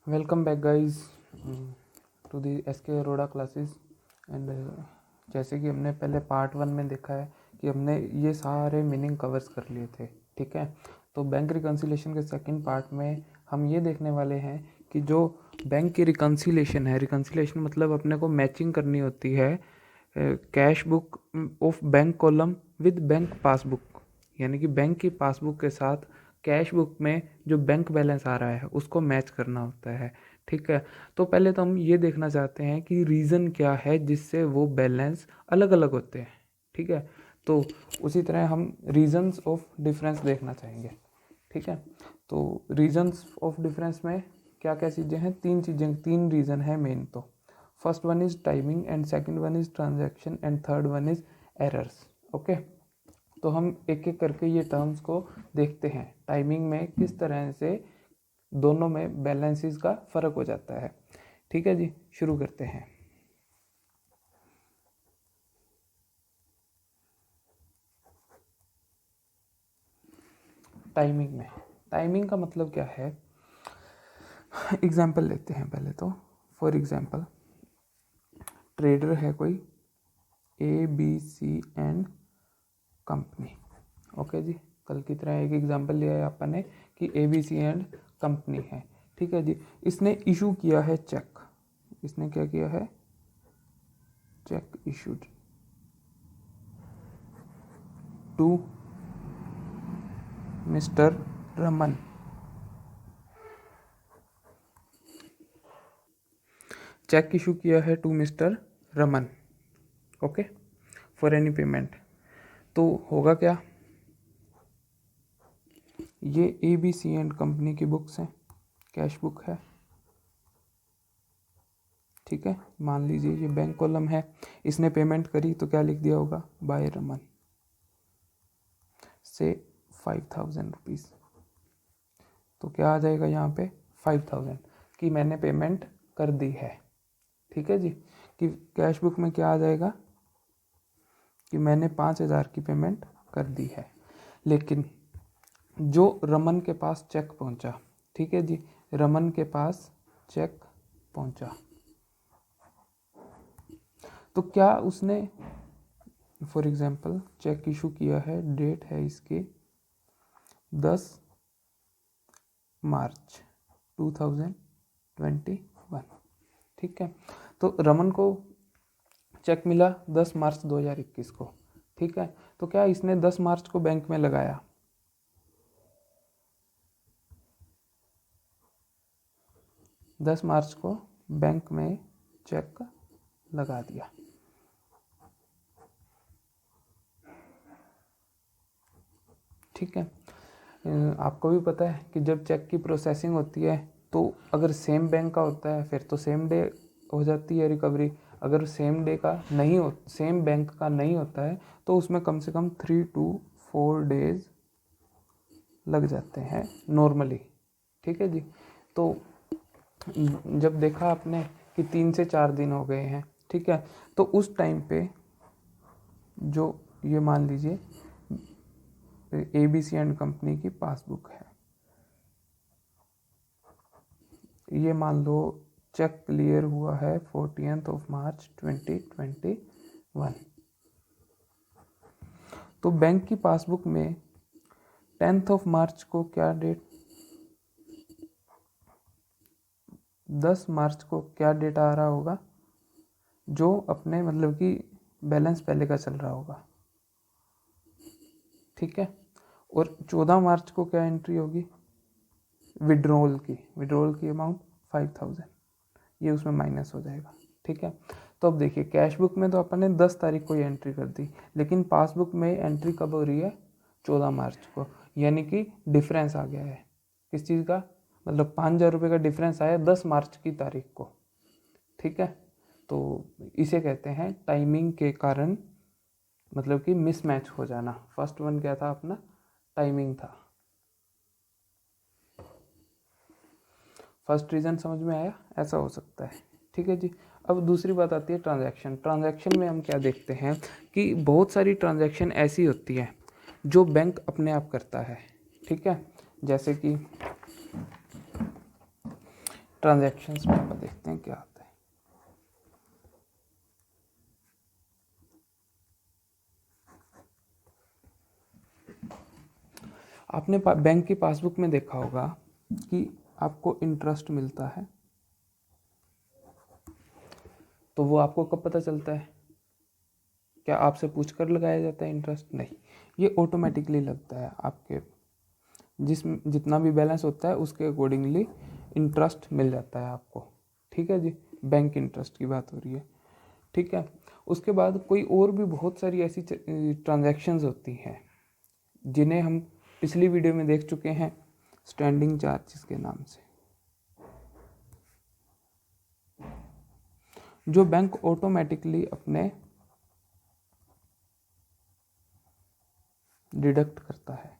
Welcome back guys to the SK Arora classes. And जैसे कि हमने पहले पार्ट 1 में देखा है कि हमने ये सारे मीनिंग कवर्स कर लिए थे, ठीक है। तो बैंक रिकन्सिलेशन के सेकंड पार्ट में हम ये देखने वाले हैं कि जो बैंक की रिकन्सिलेशन है, रिकन्सिलेशन मतलब अपने को मैचिंग करनी होती है cash book of bank column with bank passbook, यानी कि बैंक की पासबुक के साथ कैश बुक में जो बैंक बैलेंस आ रहा है उसको मैच करना होता है, ठीक है। तो पहले तो हम ये देखना चाहते हैं कि रीज़न क्या है जिससे वो बैलेंस अलग अलग होते हैं, ठीक है। तो उसी तरह हम रीजंस ऑफ डिफरेंस देखना चाहेंगे, ठीक है। तो रीजंस ऑफ डिफरेंस में क्या क्या चीज़ें हैं, तीन रीज़न है मेन। तो first one is timing and second one is transaction and third one is errors, okay. तो हम एक एक करके ये टर्म्स को देखते हैं। टाइमिंग में किस तरह से दोनों में बैलेंसेस का फ़र्क हो जाता है, ठीक है जी। शुरू करते हैं। टाइमिंग का मतलब क्या है, एग्जाम्पल लेते हैं पहले तो। फॉर एग्जाम्पल ट्रेडर है कोई ABC एंड कंपनी, ओके जी। कल की तरह एक एग्जाम्पल लिया है अपन ने कि ABC एंड कंपनी है, ठीक है जी। इसने इशू किया है चेक, इसने क्या किया है, cheque issued to Mister Raman, cheque issue किया है to Mister Raman, okay, for any payment. तो होगा क्या, ये ABC एंड कंपनी की बुक्स हैं, कैश बुक है, ठीक है। मान लीजिए ये बैंक कॉलम है, इसने पेमेंट करी तो क्या लिख दिया होगा, बाय रमन से 5,000 रुपीज़। तो क्या आ जाएगा यहाँ पे 5,000 कि मैंने पेमेंट कर दी है, ठीक है जी। कि कैश बुक में क्या आ जाएगा कि मैंने 5,000 की पेमेंट कर दी है। लेकिन जो रमन के पास चेक पहुंचा, ठीक है जी, रमन के पास चेक पहुंचा, तो क्या उसने फॉर एग्जांपल चेक इशू किया है, डेट है इसकी 10 मार्च 2021, ठीक है। तो रमन को चेक मिला 10 मार्च 2021 को, ठीक है। तो क्या इसने 10 मार्च को बैंक में लगाया, 10 मार्च को बैंक में चेक लगा दिया, ठीक है। आपको भी पता है कि जब चेक की प्रोसेसिंग होती है तो अगर सेम बैंक का होता है फिर तो सेम डे हो जाती है रिकवरी। अगर सेम डे का नहीं हो, सेम बैंक का नहीं होता है तो उसमें कम से कम 3 to 4 डेज लग जाते हैं नॉर्मली, ठीक है जी। तो जब देखा आपने कि 3 से 4 दिन हो गए हैं, ठीक है, तो उस टाइम पे जो ये मान लीजिए ABC एंड कंपनी की पासबुक है, ये मान लो चेक क्लियर हुआ है 14 मार्च 2021। तो बैंक की पासबुक में 10 मार्च को क्या डेट, 10 मार्च को क्या डेट आ रहा होगा, जो अपने मतलब कि बैलेंस पहले का चल रहा होगा, ठीक है। और 14 मार्च को क्या एंट्री होगी, विड्रॉल की अमाउंट 5,000, ये उसमें माइनस हो जाएगा, ठीक है। तो अब देखिए कैश बुक में तो अपन ने 10 तारीख को ये एंट्री कर दी, लेकिन पासबुक में एंट्री कब हो रही है, 14 मार्च को, यानी कि डिफरेंस आ गया है किस चीज़ का, मतलब 5,000 रुपये का डिफरेंस आया 10 मार्च की तारीख को, ठीक है। तो इसे कहते हैं टाइमिंग के कारण मतलब कि मिसमैच हो जाना। फर्स्ट वन क्या था अपना, टाइमिंग था। फर्स्ट रीज़न समझ में आया, ऐसा हो सकता है, ठीक है जी। अब दूसरी बात आती है ट्रांजैक्शन। ट्रांजैक्शन में हम क्या देखते हैं कि बहुत सारी ट्रांजैक्शन ऐसी होती है जो बैंक अपने आप करता है, ठीक है। जैसे कि ट्रांजैक्शंस में ਆਪਾਂ देखते हैं क्या आता है। आपने बैंक की पासबुक में देखा होगा कि आपको इंटरेस्ट मिलता है, तो वो आपको कब पता चलता है? क्या आपसे पूछकर लगाया जाता है इंटरेस्ट? नहीं, ये ऑटोमेटिकली लगता है। आपके जितना भी बैलेंस होता है उसके अकॉर्डिंगली इंटरेस्ट मिल जाता है आपको। ठीक है जी, बैंक इंटरेस्ट की बात हो रही है। ठीक है, उसके बाद कोई और भी बहुत सारी ऐसी ट्रांजैक्शंस होती हैं जिन्हें हम पिछली वीडियो में देख चुके हैं स्टैंडिंग चार्जेस के नाम से, जो बैंक ऑटोमेटिकली अपने डिडक्ट करता है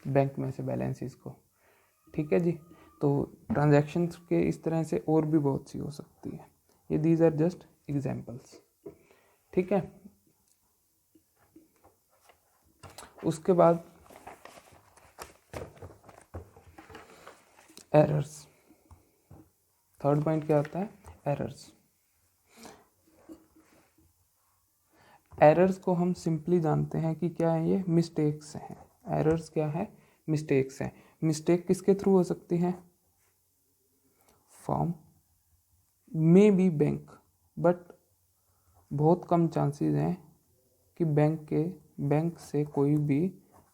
बैंक में से बैलेंसेस को। ठीक है जी, तो ट्रांजैक्शंस के इस तरह से और भी बहुत सी हो सकती है। ये दीज आर जस्ट एग्जांपल्स। ठीक है, उसके बाद एरर्स। थर्ड पॉइंट क्या आता है? एरर्स। एरर्स को हम सिंपली जानते हैं कि क्या है, ये मिस्टेक्स हैं। एरर्स क्या है? मिस्टेक्स हैं। मिस्टेक किसके थ्रू हो सकती है? फर्म में बी बैंक, बट बहुत कम चांसेस हैं कि बैंक से कोई भी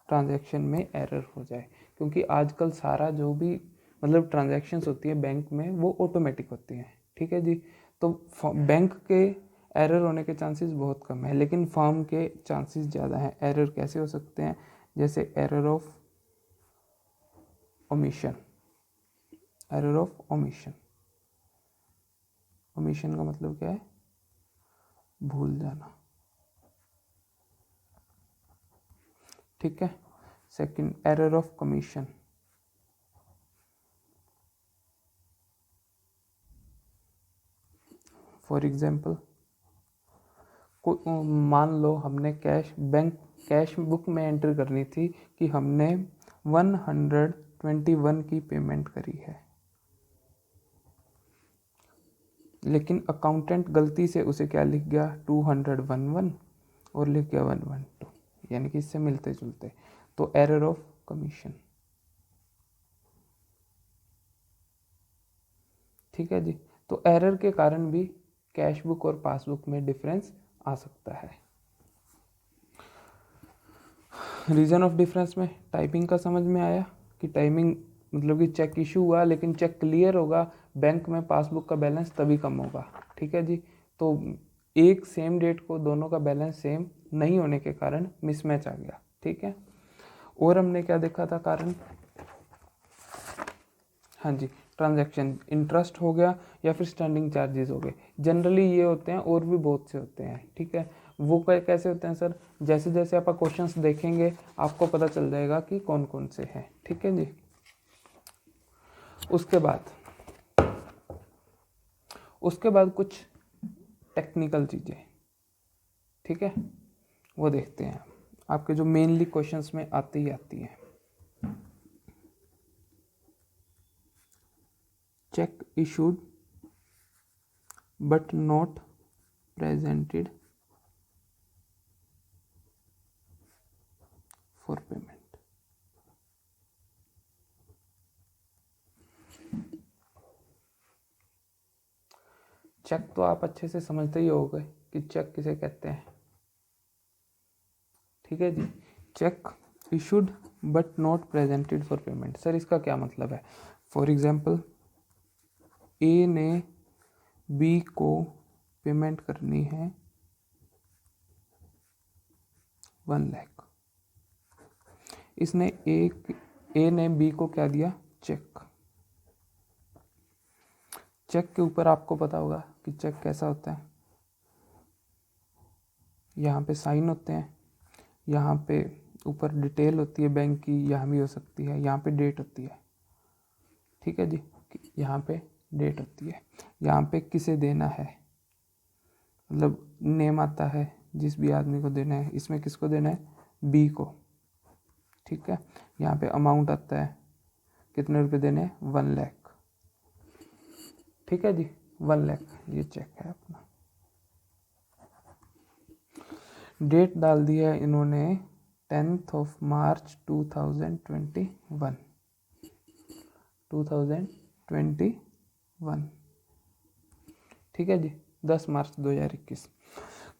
ट्रांजैक्शन में एरर हो जाए, क्योंकि आजकल सारा जो भी मतलब ट्रांजैक्शंस होती है बैंक में वो ऑटोमेटिक होती हैं। ठीक है जी, तो बैंक के एरर होने के चांसेस बहुत कम है, लेकिन फर्म के चांसेस ज़्यादा हैं। एरर कैसे हो सकते हैं? जैसे error of omission. Error of omission, omission का मतलब क्या है? भूल जाना। ठीक है, second error of commission. For example, मान लो हमने कैश बुक में एंटर करनी थी कि हमने 121 की पेमेंट करी है, लेकिन अकाउंटेंट गलती से उसे क्या लिख गया? 211 और लिख गया 112, यानी कि इससे मिलते जुलते, तो एरर ऑफ कमीशन। ठीक है जी, तो एरर के कारण भी कैश बुक और पासबुक में डिफरेंस आ सकता है। रीज़न ऑफ डिफरेंस में टाइपिंग का समझ में आया कि टाइमिंग मतलब कि चेक इशू हुआ लेकिन चेक क्लियर होगा, बैंक में पासबुक का बैलेंस तभी कम होगा। ठीक है जी, तो एक सेम डेट को दोनों का बैलेंस सेम नहीं होने के कारण मिसमैच आ गया। ठीक है, और हमने क्या देखा था कारण? हाँ जी, ट्रांजैक्शन इंटरेस्ट हो गया या फिर स्टैंडिंग चार्जेस हो गए। जनरली ये होते हैं, और भी बहुत से होते हैं। ठीक है, वो कैसे होते हैं सर? जैसे जैसे आप क्वेश्चंस देखेंगे आपको पता चल जाएगा कि कौन कौन से हैं। ठीक है जी, उसके बाद कुछ टेक्निकल चीज़ें, ठीक है, वो देखते हैं आपके जो मेनली क्वेश्चंस में आती ही आती हैं। Cheque issued but not presented for payment. Cheque तो आप अच्छे से समझते ही होंगे कि चेक किसे कहते हैं। ठीक है जी, cheque issued but not presented for payment. Sir इसका क्या मतलब है? फॉर एग्जांपल, ए ने बी को पेमेंट करनी है 1 लाख। इसने ए ने बी को क्या दिया? चेक। चेक के ऊपर आपको पता होगा कि चेक कैसा होता है। यहाँ पे साइन होते हैं, यहाँ पे ऊपर डिटेल होती है बैंक की, यहाँ भी हो सकती है, यहाँ पे डेट होती है। ठीक है जी, यहाँ पे डेट होती है, यहाँ पे किसे देना है मतलब नेम आता है जिस भी आदमी को देना है। इसमें किसको देना है? बी को। ठीक है, यहाँ पे अमाउंट आता है, कितने रुपए देने हैं? 1 लाख। ठीक है जी, 1 लाख ये चेक है अपना। डेट डाल दी है इन्होंने 10 मार्च 2021, ठीक है जी, 10 मार्च 2021।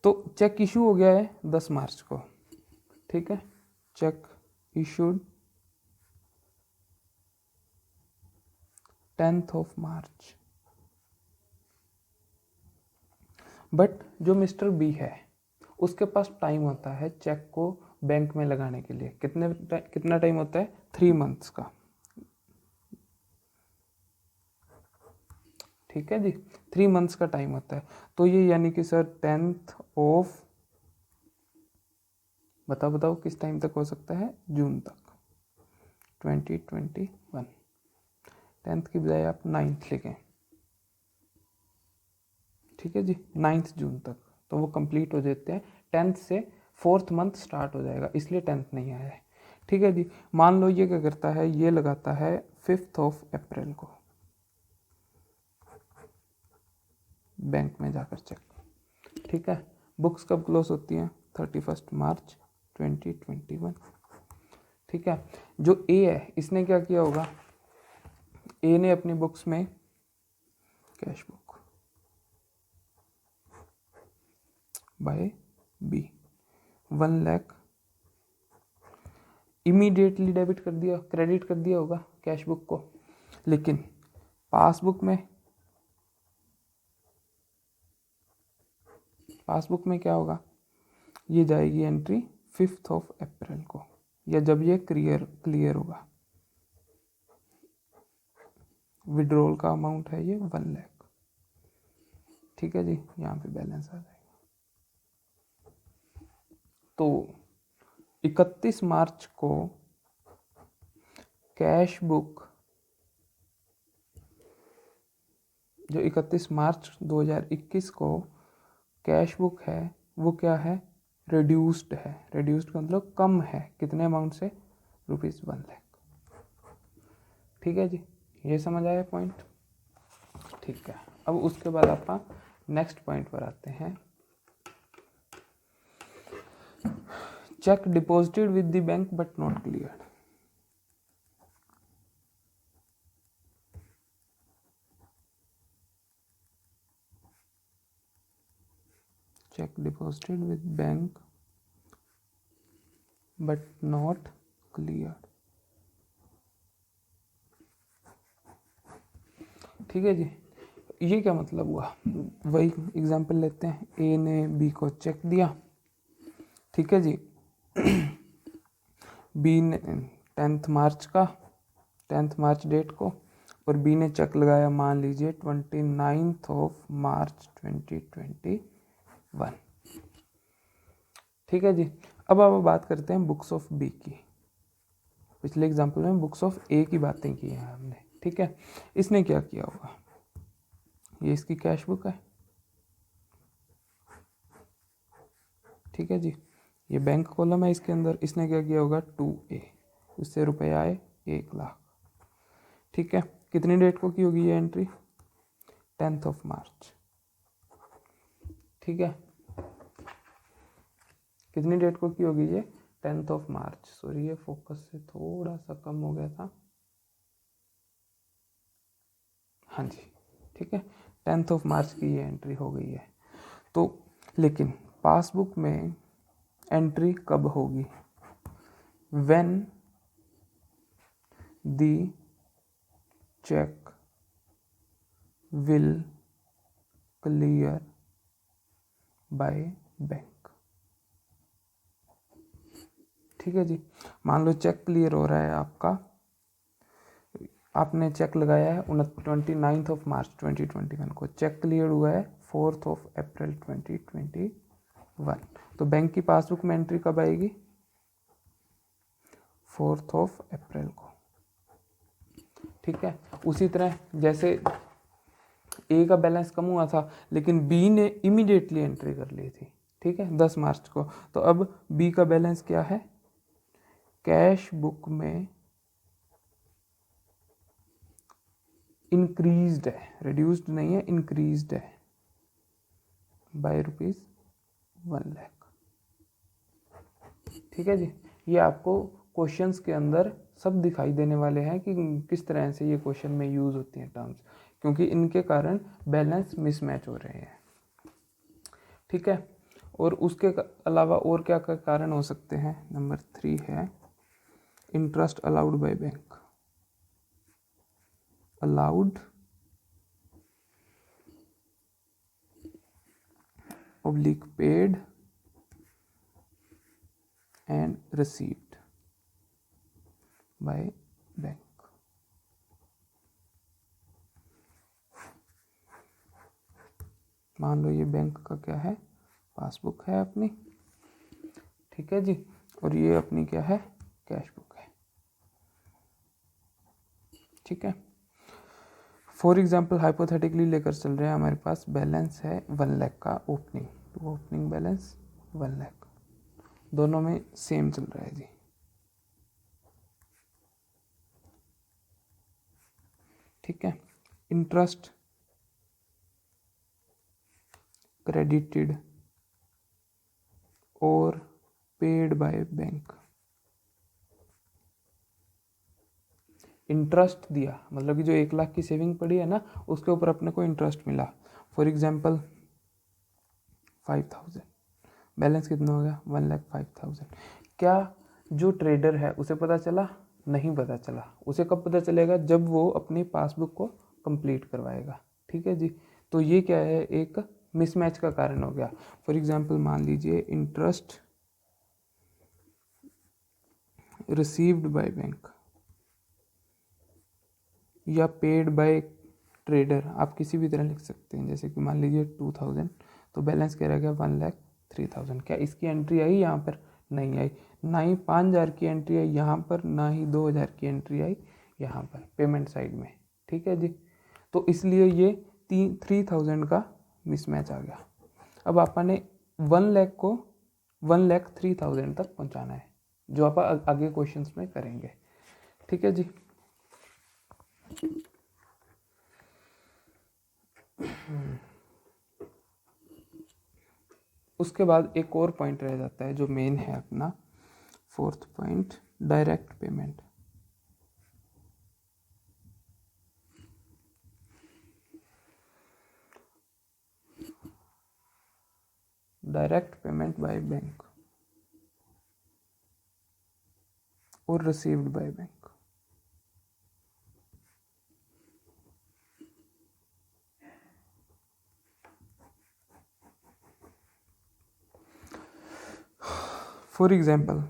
तो चेक इशू हो गया है 10 मार्च को, ठीक है, चेक इशूड 10 मार्च। बट जो मिस्टर बी है उसके पास टाइम होता है चेक को बैंक में लगाने के लिए। कितना टाइम होता है? 3 मंथ्स का, ठीक है जी, 3 मंथ्स का टाइम होता है। तो ये यानी कि सर 10 बताओ किस टाइम तक हो सकता है? जून तक 2021। 10 की बजाय आप 9 लिखें, ठीक है जी, 9 जून तक तो वो कंप्लीट हो जाते हैं। 10 से 4th मंथ स्टार्ट हो जाएगा, इसलिए 10 नहीं आया है, ठीक है जी। मान लो ये क्या करता है, ये लगाता है 5 अप्रैल को बैंक में जाकर चेक, ठीक है। बुक्स कब क्लोज होती हैं? 31 मार्च 2021, ठीक है। जो ए है इसने क्या किया होगा? ए ने अपनी बुक्स में cash book by B 1 lakh immediately debit कर दिया, क्रेडिट कर दिया होगा कैश बुक को। लेकिन पासबुक में क्या होगा? ये जाएगी एंट्री 5 अप्रैल को, या जब ये क्लियर होगा। विड्रॉल का अमाउंट है ये 1 लाख, ठीक है जी, यहाँ पे बैलेंस आ जाएगा। तो 31 मार्च को कैश बुक, जो 31 मार्च 2021 को कैश बुक है वो क्या है? रिड्यूस्ड है। रिड्यूस्ड का मतलब कम है, कितने अमाउंट से? ₹1 लाख, ठीक है जी, ये समझ आया पॉइंट, ठीक है। अब उसके बाद आप नेक्स्ट पॉइंट पर आते हैं। Check deposited with the bank but not cleared. Check deposited with bank but not cleared, ठीक है जी। ये क्या मतलब हुआ? वही एग्जांपल लेते हैं। ए ने बी को चेक दिया, ठीक है जी। बी ने 10 मार्च डेट को, और बी ने चेक लगाया मान लीजिए 29 मार्च 2021, ठीक है जी। अब बात करते हैं बुक्स ऑफ बी की। पिछले एग्जाम्पल में बुक्स ऑफ ए की बातें की हैं हमने, ठीक है। इसने क्या किया होगा? ये इसकी कैश बुक है, ठीक है जी। ये बैंक कॉलम है, इसके अंदर इसने क्या किया होगा? 2A, उससे रुपए आए 1 लाख, ठीक है। कितनी डेट को की होगी ये एंट्री? 10 मार्च, ठीक है। कितनी डेट को की होगी ये? 10 मार्च। सॉरी, ये फोकस से थोड़ा सा कम हो गया था, हाँ जी, ठीक है। 10 मार्च की ये एंट्री हो गई है। तो लेकिन पासबुक में एंट्री कब होगी? When the cheque will clear by bank, ठीक है जी। मान लो चेक क्लियर हो रहा है आपका, आपने चेक लगाया है 29 मार्च 2021 को, चेक क्लियर हुआ है 4 अप्रैल 2021। तो बैंक की पासबुक में एंट्री कब आएगी? 4 अप्रैल को, ठीक है। उसी तरह जैसे ए का बैलेंस कम हुआ था लेकिन बी ने इमीडिएटली एंट्री कर ली थी, ठीक है, 10 मार्च को। तो अब बी का बैलेंस क्या है? कैश बुक में इंक्रीज्ड है, रिड्यूस्ड नहीं है, इंक्रीज्ड है बाय ₹1,00,000। ठीक है जी। ये आपको क्वेश्चंस के अंदर सब दिखाई देने वाले हैं कि किस तरह से ये क्वेश्चन में यूज़ होती हैं टर्म्स, क्योंकि इनके कारण बैलेंस मिसमैच हो रहे हैं। ठीक है। और उसके अलावा और क्या क्या कारण हो सकते हैं? नंबर 3 है interest allowed by bank, allowed oblique paid and received by bank। मान लो ये बैंक का क्या है, पासबुक है अपनी, ठीक है जी, और ये अपनी क्या है, कैश बुक है। ठीक है। फॉर एग्जाम्पल हाइपोथेटिकली लेकर चल रहे हैं, हमारे पास बैलेंस है 1,00,000 का ओपनिंग, तो ओपनिंग बैलेंस 1,00,000, दोनों में सेम चल रहा है जी। ठीक है। इंटरेस्ट क्रेडिटेड और पेड बाय बैंक, इंटरेस्ट दिया मतलब कि जो 1,00,000 की सेविंग पड़ी है ना, उसके ऊपर अपने को इंटरेस्ट मिला। फॉर एग्जाम्पल 5,000, बैलेंस कितना हो गया, 1,05,000। क्या जो ट्रेडर है उसे पता चला? नहीं पता चला। उसे कब पता चलेगा? जब वो अपनी पासबुक को कंप्लीट करवाएगा। ठीक है जी। तो ये क्या है, एक मिसमैच का कारण हो गया। फॉर एग्जाम्पल मान लीजिए इंटरेस्ट रिसीव्ड बाय बैंक या पेड बाय ट्रेडर, आप किसी भी तरह लिख सकते हैं। जैसे कि मान लीजिए 2,000, तो बैलेंस क्या रह गया, 1,03,000। क्या इसकी एंट्री आई यहाँ पर? नहीं आई। ना ही 5,000 की एंट्री आई यहाँ पर, ना ही 2,000 की एंट्री आई यहाँ पर पेमेंट साइड में। ठीक है जी। तो इसलिए ये 3,000 का मिसमैच आ गया। अब आपने 1,00,000 को 1,03,000 तक पहुँचाना है, जो आप आगे क्वेश्चंस में करेंगे। ठीक है जी। उसके बाद एक और पॉइंट रह जाता है जो मेन है अपना 4th point, direct payment. Direct payment by bank और received by bank. For example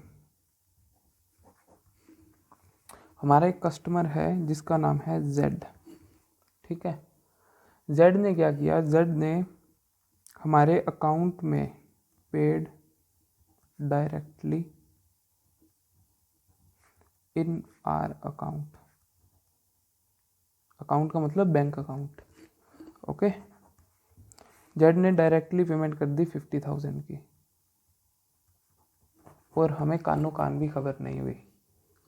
हमारा एक कस्टमर है जिसका नाम है जेड। ठीक है। जेड ने क्या किया, जेड ने हमारे अकाउंट में paid directly in are account, account का मतलब बैंक अकाउंट। ओके। जेड ने डायरेक्टली पेमेंट कर दी 50,000 की, और हमें कानो कान भी खबर नहीं हुई।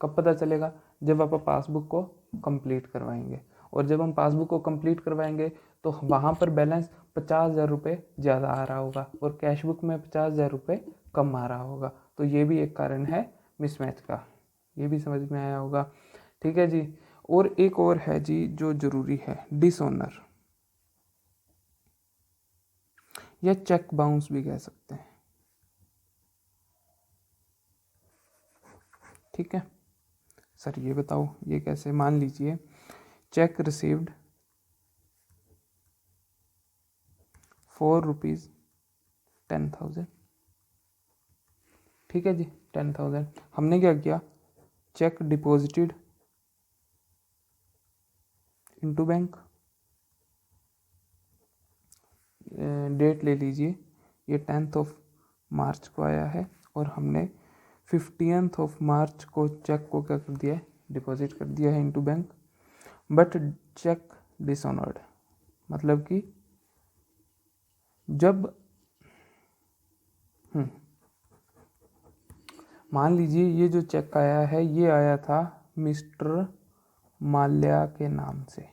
कब पता चलेगा? जब आप पासबुक को कंप्लीट करवाएंगे, और जब हम पासबुक को कंप्लीट करवाएंगे तो वहाँ पर बैलेंस 50,000 रुपये ज़्यादा आ रहा होगा और कैश बुक में 50,000 रुपये कम आ रहा होगा। तो ये भी एक कारण है मिसमैच का, ये भी समझ में आया होगा। ठीक है जी। और एक और है जी जो ज़रूरी है, डिसऑनर या चेक बाउंस भी कह सकते हैं। ठीक है। सर ये बताओ ये कैसे? मान लीजिए चेक रिसीव्ड ₹10,000। ठीक है जी, 10,000 हमने क्या किया, cheque deposited into bank. Date ले लीजिए, ये 10th मार्च को आया है, और हमने 15th मार्च को चेक को क्या कर दिया है, डिपॉजिट कर दिया है into bank. But cheque dishonoured, मतलब कि जब मान लीजिए ये जो चेक आया है ये आया था मिस्टर माल्या के नाम से।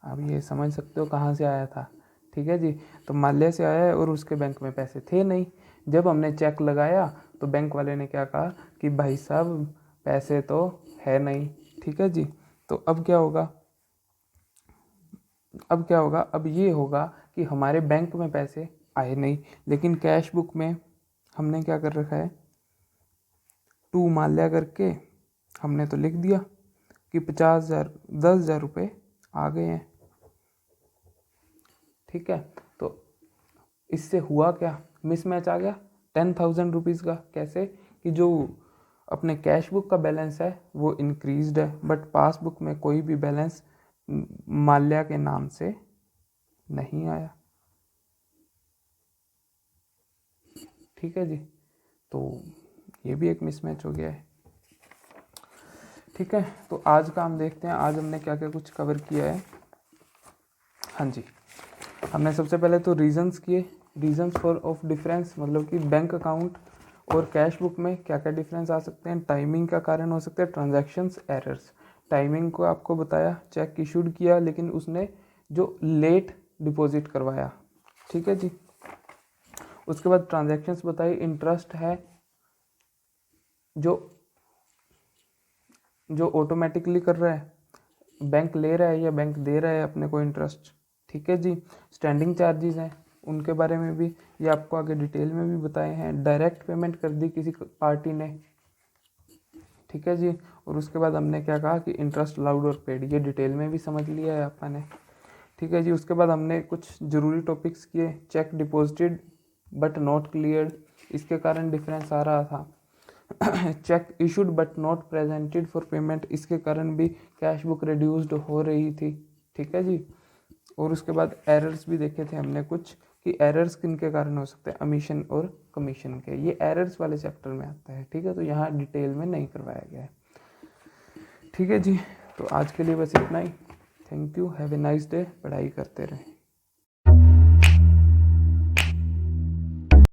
आप ये समझ सकते हो कहाँ से आया था, ठीक है जी। तो माल्या से आया है और उसके बैंक में पैसे थे नहीं। जब हमने चेक लगाया तो बैंक वाले ने क्या कहा कि भाई साहब पैसे तो है नहीं, ठीक है जी। तो अब क्या होगा, अब ये होगा कि हमारे बैंक में पैसे आए नहीं, लेकिन कैश बुक में हमने क्या कर रखा है, टू माल्या करके हमने तो लिख दिया कि 50,000 10,000 रुपये आ गए हैं, ठीक है। तो इससे हुआ क्या, मिसमैच आ गया 10,000 रुपीज़ का। कैसे कि जो अपने कैश बुक का बैलेंस है वो इंक्रीज्ड है, बट पासबुक में कोई भी बैलेंस माल्या के नाम से नहीं आया, ठीक है जी। तो ये भी एक मिसमैच हो गया है, ठीक है। तो आज का हम देखते हैं, आज हमने क्या क्या कुछ कवर किया है। हाँ जी, हमने सबसे पहले तो रीजंस किए, रीजंस फॉर ऑफ डिफरेंस, मतलब कि बैंक अकाउंट और कैश बुक में क्या क्या डिफरेंस आ सकते हैं। टाइमिंग का कारण हो सकते हैं, ट्रांजैक्शंस एरर्स। टाइमिंग को आपको बताया, चेक इशूड किया लेकिन उसने जो लेट डिपॉजिट करवाया, ठीक है जी। उसके बाद ट्रांजैक्शंस बताई, इंटरेस्ट है जो ऑटोमेटिकली कर रहा है, बैंक ले रहा है या बैंक दे रहा है अपने को इंटरेस्ट, ठीक है जी। स्टैंडिंग चार्जेस हैं, उनके बारे में भी ये आपको आगे डिटेल में भी बताए हैं। डायरेक्ट पेमेंट कर दी किसी पार्टी ने, ठीक है जी। और उसके बाद हमने क्या कहा कि इंटरेस्ट अलाउड और पेड, ये डिटेल में भी समझ लिया है आपने, ठीक है जी। उसके बाद हमने कुछ ज़रूरी टॉपिक्स किए, check deposited but not cleared, इसके कारण डिफरेंस आ रहा था। Check issued but not presented for payment, इसके कारण भी कैश बुक रिड्यूस्ड हो रही थी, ठीक है जी। और उसके बाद एरर्स भी देखे थे हमने कुछ, कि एरर्स किन के कारण हो सकते हैं, अमीशन और कमीशन के, ये एरर्स वाले चैप्टर में आता है, ठीक है। तो यहाँ डिटेल में नहीं करवाया गया है, ठीक है जी। तो आज के लिए बस इतना ही। Thank you, have a nice day. पढ़ाई करते रहें।